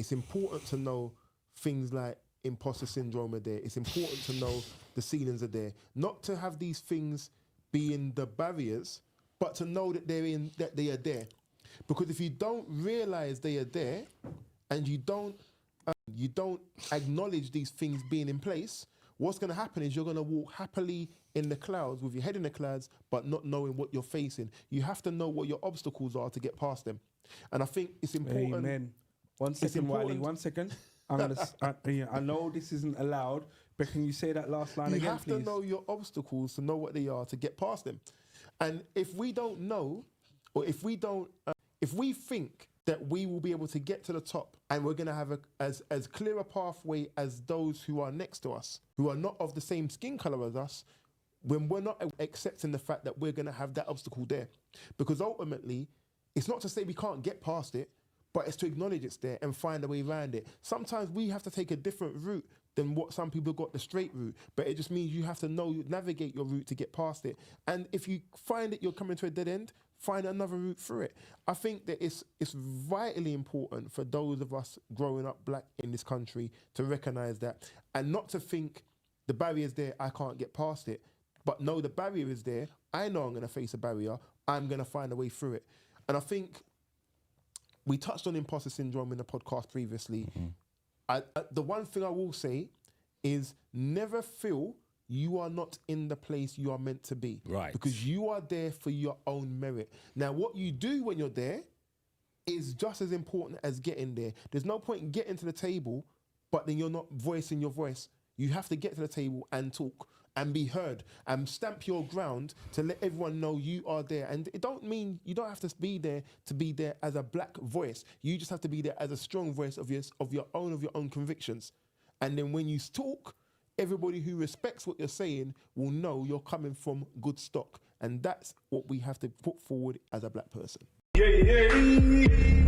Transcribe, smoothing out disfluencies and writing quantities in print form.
It's important to know things like imposter syndrome are there. It's important to know the ceilings are there. Not to have these things being the barriers, but to know that that they are there. Because if you don't realize they are there, and you don't acknowledge these things being in place, what's going to happen is you're going to walk happily in the clouds with your head in the clouds, but not knowing what you're facing. You have to know what your obstacles are to get past them. And I think it's important. Amen. 1 second, Wiley, 1 second. I know this isn't allowed, but can you say that last line again, please? You have to know your obstacles to know what they are to get past them. And if we don't know, or if we think that we will be able to get to the top and we're going to have as clear a pathway as those who are next to us, who are not of the same skin color as us, when we're not accepting the fact that we're going to have that obstacle there. Because ultimately, it's not to say we can't get past it, but it's to acknowledge it's there and find a way around it. Sometimes we have to take a different route than what some people got, the straight route, but it just means you have to navigate your route to get past it. And if you find that you're coming to a dead end, find another route through it. I think that it's vitally important for those of us growing up black in this country to recognise that, and not to think the barrier's there, I can't get past it, but no, the barrier is there. I know I'm going to face a barrier. I'm going to find a way through it. And I think we touched on imposter syndrome in the podcast previously. The one thing I will say is never feel you are not in the place you are meant to be. Right. Because you are there for your own merit. Now, what you do when you're there is just as important as getting there. There's no point in getting to the table, but then you're not voicing your voice. You have to get to the table and talk and be heard and stamp your ground to let everyone know you are there. And it don't mean you don't have to be there as a black voice. You just have to be there as a strong voice of your own convictions. And then when you talk, everybody who respects what you're saying will know you're coming from good stock. And that's what we have to put forward as a black person. Yeah.